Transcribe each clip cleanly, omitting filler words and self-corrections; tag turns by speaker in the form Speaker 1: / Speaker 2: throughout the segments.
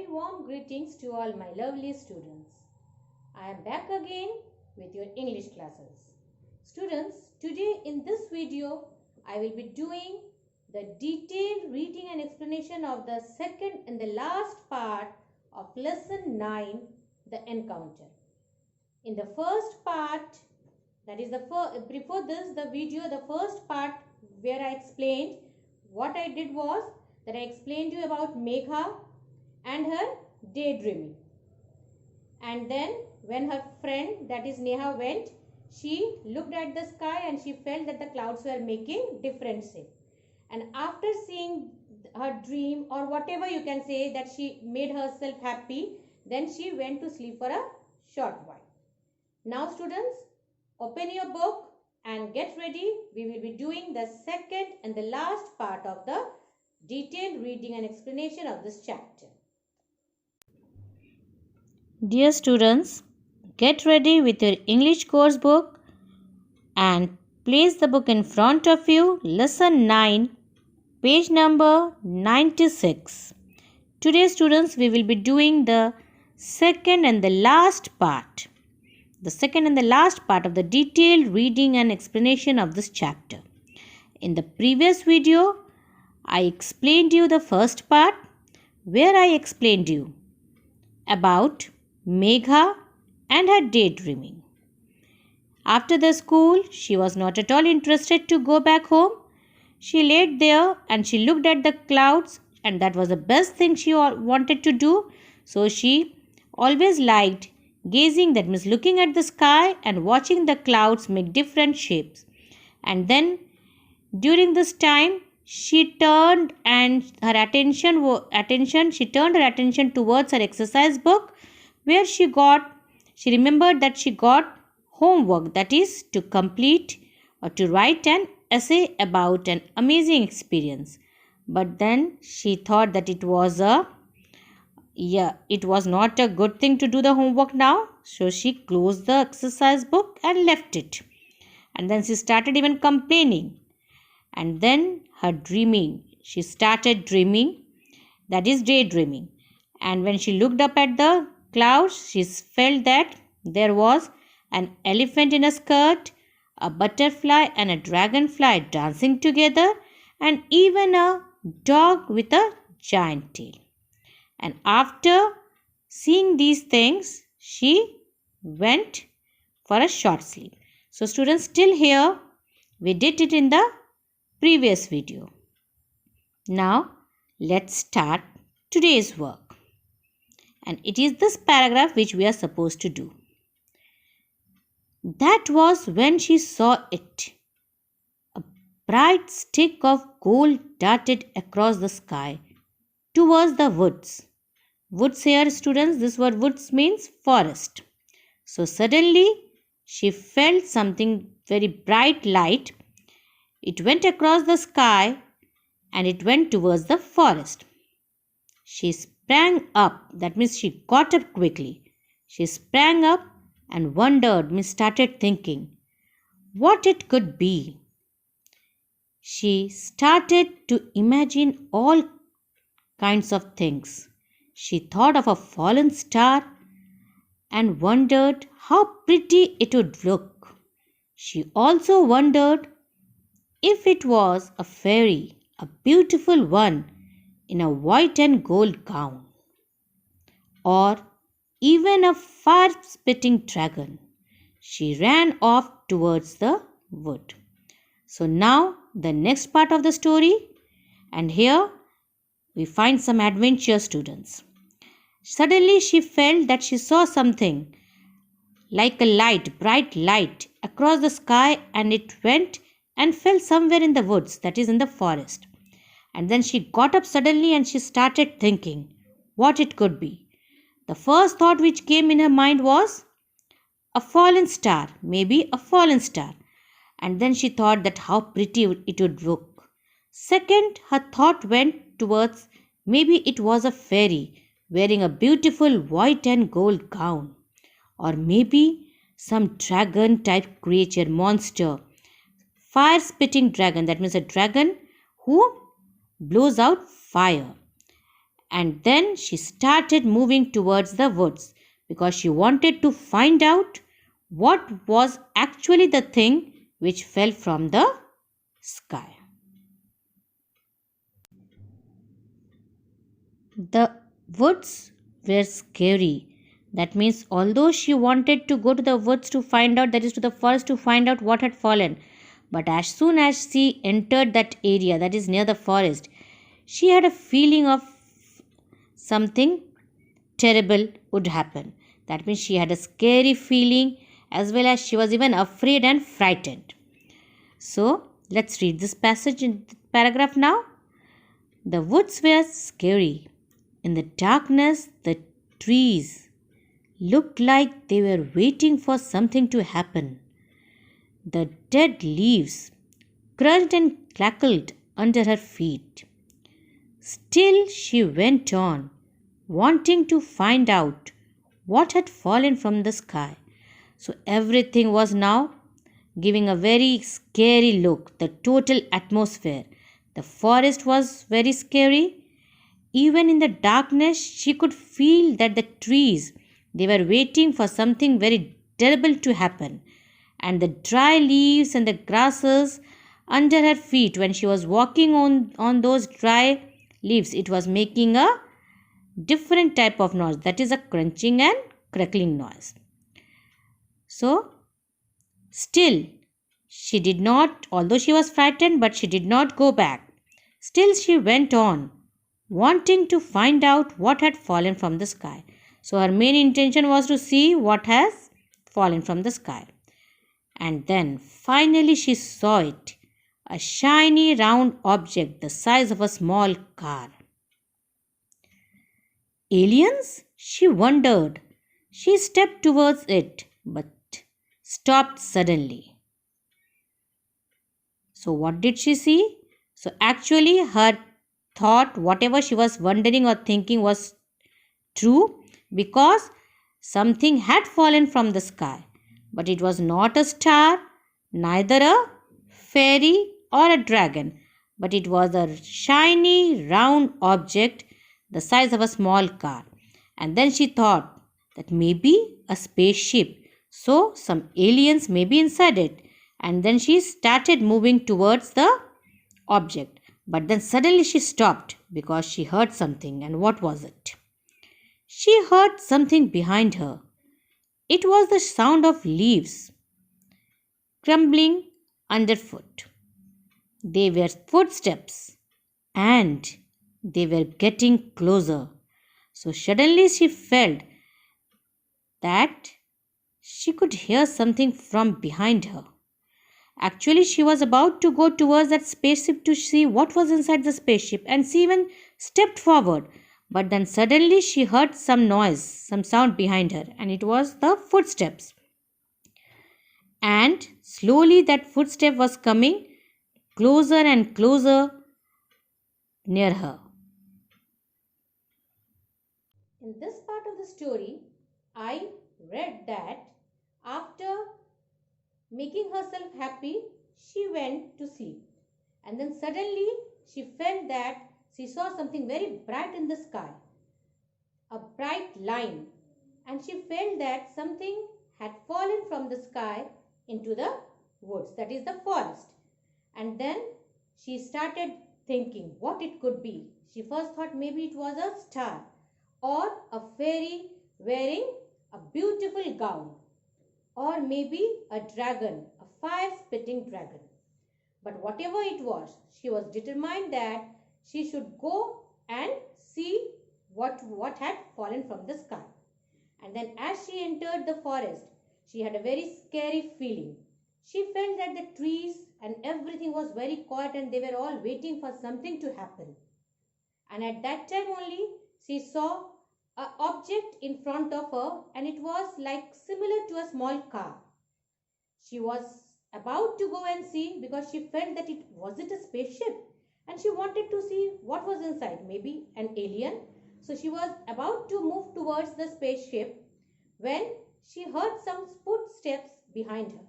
Speaker 1: warm greetings to all my lovely students. I am back again with your English classes. Students, today in this video, I will be doing the detailed reading and explanation of the second and the last part of lesson 9, the encounter. In the first part, that is before this, the video, the first part where I explained, what I did was that I explained you about Megha and her daydreaming. And then when her friend, that is Neha, went, she looked at the sky and she felt that the clouds were making different shape. And after seeing her dream, or whatever you can say, that she made herself happy, then she went to sleep for a short while. Now students, open your book and get ready. We will be doing the second and the last part of the detailed reading and explanation of this chapter.
Speaker 2: Dear students, get ready with your English course book and place the book in front of you. Lesson 9, page number 96. Today students, we will be doing the second and the last part. The second and the last part of the detailed reading and explanation of this chapter. In the previous video, I explained you the first part where I explained you about Megha and her daydreaming. After the school, she was not at all interested to go back home. She laid there and she looked at the clouds, and that was the best thing she wanted to do. So she always liked gazing, that means looking at the sky and watching the clouds make different shapes. And then during this time, she turned her attention towards her exercise book, where she remembered that she got homework, that is to complete or to write an essay about an amazing experience. But then she thought that it was not a good thing to do the homework now. So she closed the exercise book and left it. And then she started even complaining. And then her dreaming. She started dreaming, that is daydreaming. And when she looked up at the clouds, she felt that there was an elephant in a skirt, a butterfly and a dragonfly dancing together, and even a dog with a giant tail. And after seeing these things, she went for a short sleep. So students, still here, we did it in the previous video. Now, let's start today's work. And it is this paragraph which we are supposed to do. That was when she saw it. A bright stick of gold darted across the sky towards the woods. Woods here, students, this word woods means forest. So suddenly she felt something very bright light. It went across the sky and it went towards the forest. She sprang up, that means she got up quickly. She sprang up and wondered, started thinking what it could be. She started to imagine all kinds of things. She thought of a fallen star and wondered how pretty it would look. She also wondered if it was a fairy, a beautiful one in a white and gold gown, or even a fire-spitting dragon. She ran off towards the wood. So now the next part of the story, and here we find some adventure, students. Suddenly she felt that she saw something like a light, bright light across the sky, and it went and fell somewhere in the woods, that is in the forest. And then she got up suddenly and she started thinking what it could be. The first thought which came in her mind was a fallen star, maybe a fallen star. And then she thought that how pretty it would look. Second, her thought went towards maybe it was a fairy wearing a beautiful white and gold gown. Or maybe some dragon type creature, monster, fire spitting dragon, that means a dragon who blows out fire. And then she started moving towards the woods because she wanted to find out what was actually the thing which fell from the sky. The woods were scary. That means, although she wanted to go to the woods to find out, that is to the forest to find out what had fallen, but as soon as she entered that area, that is near the forest, she had a feeling of something terrible would happen. That means she had a scary feeling as well as she was even afraid and frightened. So, let's read this passage in the paragraph now. The woods were scary. In the darkness, the trees looked like they were waiting for something to happen. The dead leaves crushed and crackled under her feet. Still, she went on, wanting to find out what had fallen from the sky. So, everything was now giving a very scary look, the total atmosphere. The forest was very scary. Even in the darkness, she could feel that the trees, they were waiting for something very terrible to happen. And the dry leaves and the grasses under her feet, when she was walking on those dry leaves, it was making a different type of noise. That is a crunching and crackling noise. So, still, she did not, although she was frightened, but she did not go back. Still, she went on, wanting to find out what had fallen from the sky. So, her main intention was to see what has fallen from the sky. And then, finally, she saw it, a shiny round object the size of a small car. Aliens? She wondered. She stepped towards it, but stopped suddenly. So, what did she see? So, actually, her thought, whatever she was wondering or thinking, was true because something had fallen from the sky. But it was not a star, neither a fairy or a dragon, but it was a shiny round object the size of a small car. And then she thought that maybe a spaceship, so some aliens may be inside it. And then she started moving towards the object. But then suddenly she stopped because she heard something. And what was it? She heard something behind her. It was the sound of leaves crumbling underfoot. They were footsteps and they were getting closer. So suddenly she felt that she could hear something from behind her. Actually, she was about to go towards that spaceship to see what was inside the spaceship, and she even stepped forward. But then suddenly she heard some noise, some sound behind her, and it was the footsteps. And slowly that footstep was coming closer and closer near her.
Speaker 1: In this part of the story, I read that after making herself happy, she went to sleep. And then suddenly she felt that she saw something very bright in the sky, a bright line, and she felt that something had fallen from the sky into the woods, that is the forest. And then she started thinking what it could be. She first thought maybe it was a star or a fairy wearing a beautiful gown, or maybe a dragon, a fire spitting dragon. But whatever it was, she was determined that she should go and see what had fallen from the sky. And then as she entered the forest, she had a very scary feeling. She felt that the trees and everything was very quiet and they were all waiting for something to happen. And at that time only, she saw an object in front of her, and it was like similar to a small car. She was about to go and see because she felt that it was it a spaceship, and she wanted to see what was inside, maybe an alien. So she was about to move towards the spaceship when she heard some footsteps behind her.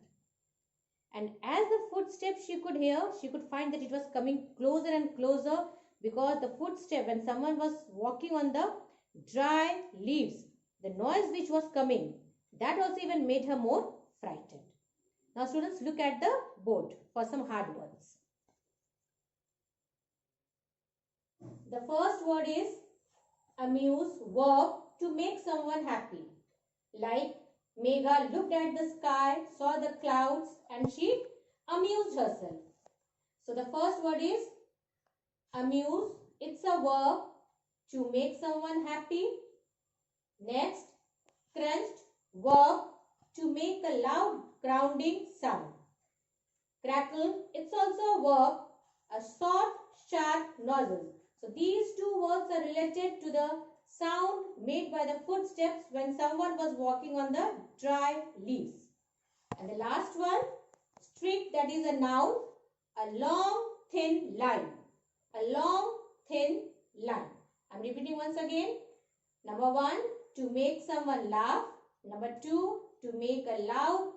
Speaker 1: And as the footsteps she could hear, she could find that it was coming closer and closer because the footstep, when someone was walking on the dry leaves, the noise which was coming, that also even made her more frightened. Now students, look at the board for some hard words. The first word is amuse, verb to make someone happy. Like Megha looked at the sky, saw the clouds, and she amused herself. So the first word is amuse. It's a verb to make someone happy. Next, crunched, verb to make a loud grounding sound. Crackle, it's also a verb, a short, sharp noise. So these two words are related to the sound made by the footsteps when someone was walking on the dry leaves. And the last one, streak, that is a noun, a long thin line. A long thin line. I'm repeating once again. Number 1, to make someone laugh. Number 2, to make a loud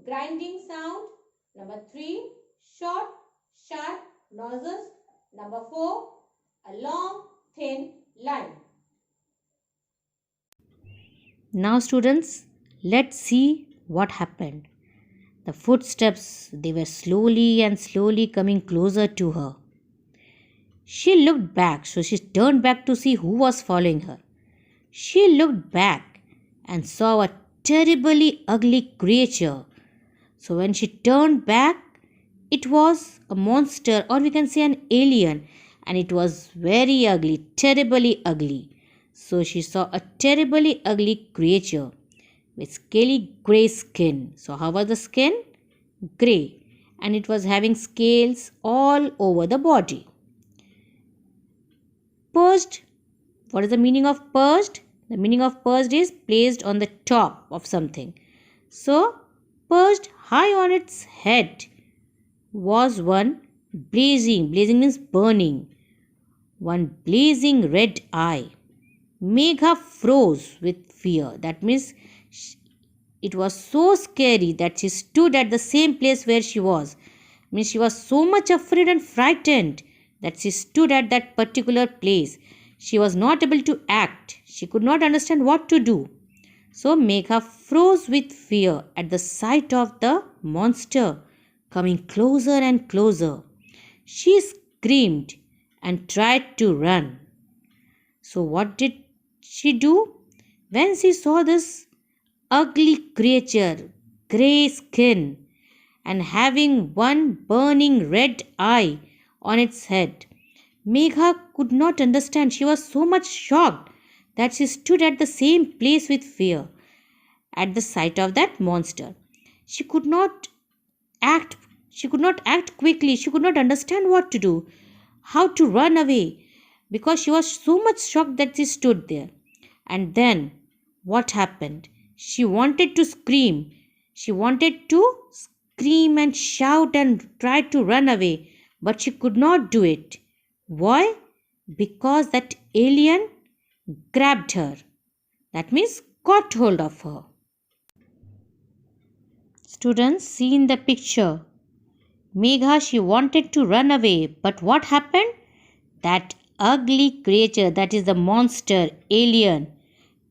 Speaker 1: grinding sound. Number 3, short, sharp noises. Number 4, a long, thin line.
Speaker 2: Now students, let's see what happened. The footsteps, they were slowly and slowly coming closer to her. She looked back, so she turned back to see who was following her. She looked back and saw a terribly ugly creature. So when she turned back, it was a monster, or we can say an alien, and it was very ugly, terribly ugly. So she saw a terribly ugly creature with scaly grey skin. So how was the skin? Grey. And it was having scales all over the body. Perched. What is the meaning of perched? The meaning of perched is placed on the top of something. So, perched high on its head was one blazing means burning, one blazing red eye. Megha froze with fear. That means it was so scary that she stood at the same place where she was. Means she was so much afraid and frightened that she stood at that particular place. She was not able to act. She could not understand what to do. So Megha froze with fear at the sight of the monster coming closer and closer. She screamed and tried to run. So what did she do? When she saw this ugly creature, grey skin, and having one burning red eye on its head, Megha could not understand. She was so much shocked that she stood at the same place with fear at the sight of that monster. She could not act. She could not act quickly. She could not understand what to do, how to run away, because she was so much shocked that she stood there. And then what happened? She wanted to scream. She wanted to scream and shout and try to run away, but she could not do it. Why? Because that alien grabbed her. That means got hold of her. Students, see in the picture. Megha, she wanted to run away, but what happened? That ugly creature, that is the monster, alien,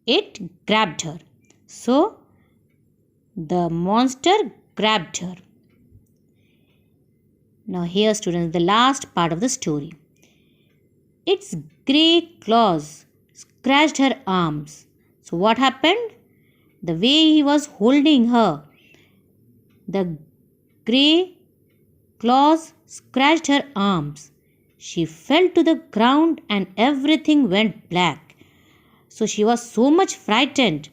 Speaker 2: it grabbed her. So, the monster grabbed her. Now here students, the last part of the story. Its grey claws scratched her arms. So what happened? The way he was holding her, the grey claws scratched her arms. She fell to the ground and everything went black. So she was so much frightened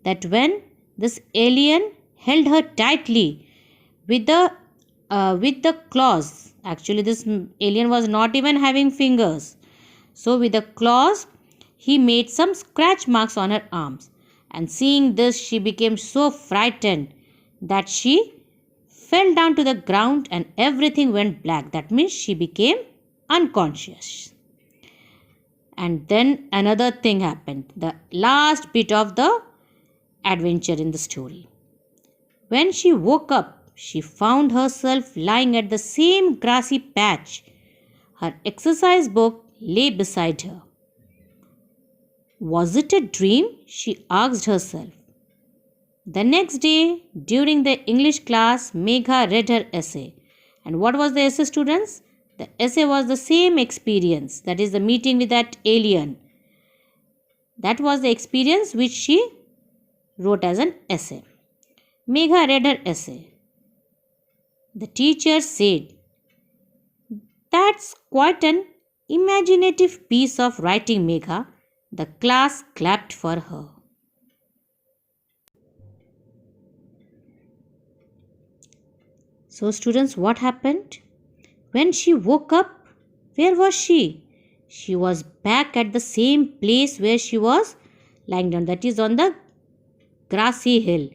Speaker 2: that when this alien held her tightly with the claws, actually this alien was not even having fingers. So with the claws, he made some scratch marks on her arms. And seeing this, she became so frightened that she fell down to the ground and everything went black. That means she became unconscious. And then another thing happened. The last bit of the adventure in the story. When she woke up, she found herself lying at the same grassy patch Her exercise book lay beside her. Was it a dream? She asked herself. The next day, during the English class, Megha read her essay. And what was the essay, students? The essay was the same experience, that is, the meeting with that alien. That was the experience which she wrote as an essay. Megha read her essay. The teacher said, "That's quite an imaginative piece of writing, Megha." The class clapped for her. So, students, what happened? When she woke up, where was she? She was back at the same place where she was lying down, that is on the grassy hill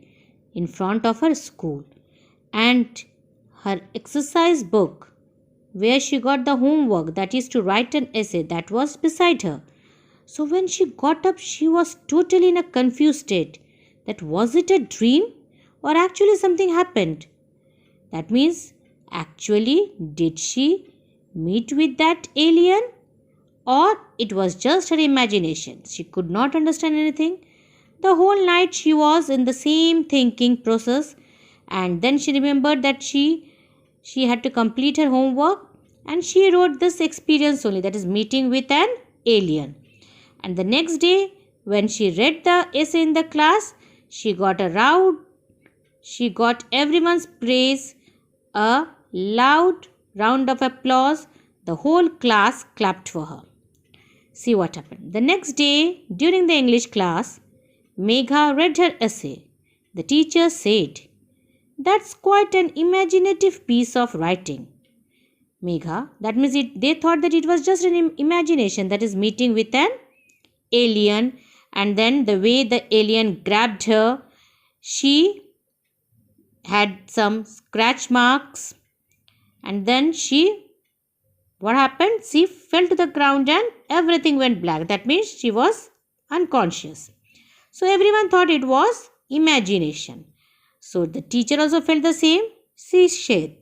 Speaker 2: in front of her school. And her exercise book, where she got the homework, that is to write an essay, that was beside her. So when she got up, she was totally in a confused state. That was it a dream or actually something happened? That means, actually, did she meet with that alien? Or it was just her imagination? She could not understand anything. The whole night she was in the same thinking process, and then she remembered that she had to complete her homework, and she wrote this experience only, that is meeting with an alien. And the next day when she read the essay in the class, she got everyone's praise, a loud round of applause. The whole class clapped for her. See what happened. The next day, during the English class, Megha read her essay. The teacher said, "That's quite an imaginative piece of writing, Megha." That means they thought that it was just an imagination, that is meeting with an alien. And then the way the alien grabbed her, she had some scratch marks. And then what happened? She fell to the ground and everything went black. That means she was unconscious. So everyone thought it was imagination. So the teacher also felt the same. She said,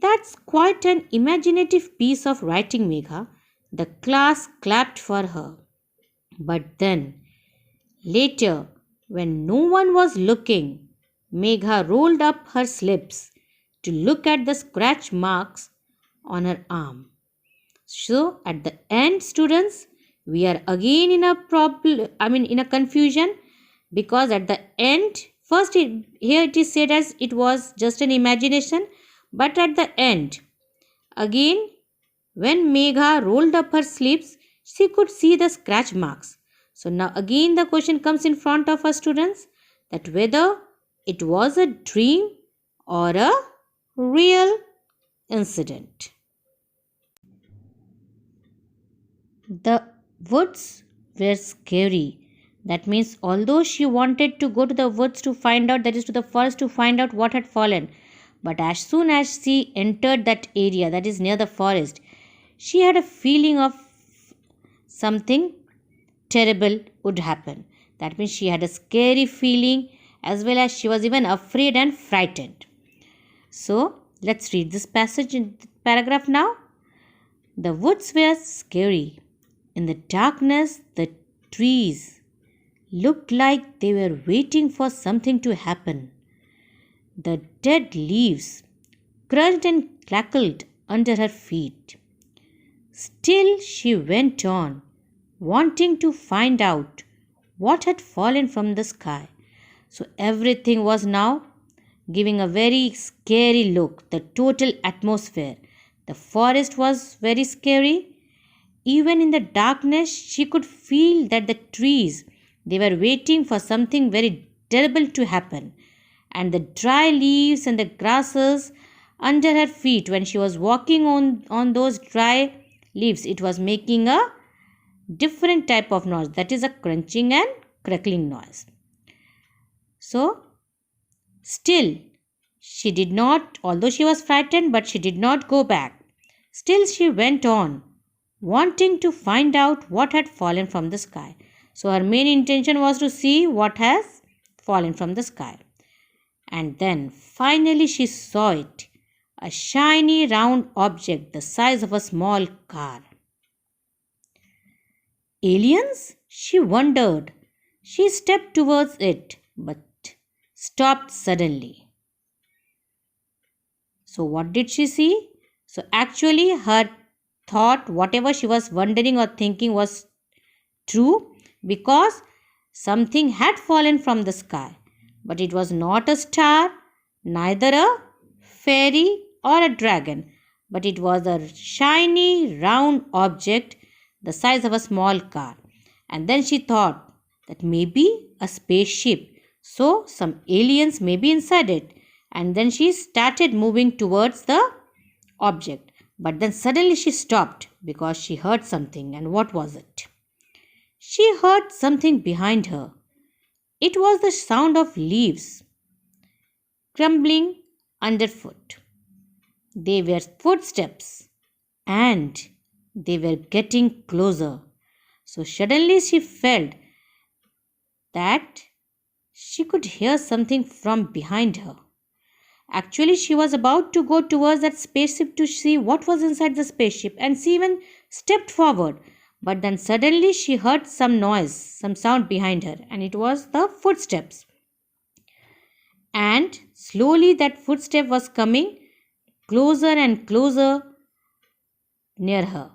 Speaker 2: "That's quite an imaginative piece of writing, Megha." The class clapped for her. But then, later, when no one was looking, Megha rolled up her sleeves to look at the scratch marks on her arm. So, at the end, students, we are again in a confusion, because at the end, first here it is said as it was just an imagination, but at the end, again, when Megha rolled up her sleeves, she could see the scratch marks. So now again the question comes in front of us, students, that whether it was a dream or a real incident. The woods were scary. That means, although she wanted to go to the woods to find out, that is to the forest to find out what had fallen, but as soon as she entered that area, that is near the forest, she had a feeling of something terrible would happen. That means she had a scary feeling, as well as she was even afraid and frightened. So let's read this passage in paragraph now. The woods were scary. In the darkness, the trees looked like they were waiting for something to happen. The dead leaves crunched and crackled under her feet. Still she went on, wanting to find out what had fallen from the sky. So everything was now giving a very scary look, the total atmosphere. The forest was very scary. Even in the darkness, she could feel that the trees, they were waiting for something very terrible to happen. And the dry leaves and the grasses under her feet, when she was walking on those dry leaves, it was making a different type of noise, that is a crunching and crackling noise. So, still, she did not, although she was frightened, but she did not go back. Still she went on, wanting to find out what had fallen from the sky. So her main intention was to see what has fallen from the sky. And then finally she saw it. a shiny round object the size of a small car. Aliens? She wondered. She stepped towards it, but stopped suddenly. So, what did she see? So, actually, her thought, whatever she was wondering or thinking, was true, because something had fallen from the sky. But it was not a star, neither a fairy or a dragon, but it was a shiny round object the size of a small car. And then she thought that maybe a spaceship, so some aliens may be inside it. And then she started moving towards the object. But then suddenly she stopped because she heard something. And what was it? She heard something behind her. It was the sound of leaves crumbling underfoot. They were footsteps, and they were getting closer. So suddenly she felt that she could hear something from behind her. Actually, she was about to go towards that spaceship to see what was inside the spaceship, and she even stepped forward. But then suddenly she heard some noise, some sound behind her, and it was the footsteps. And slowly that footstep was coming closer and closer near her.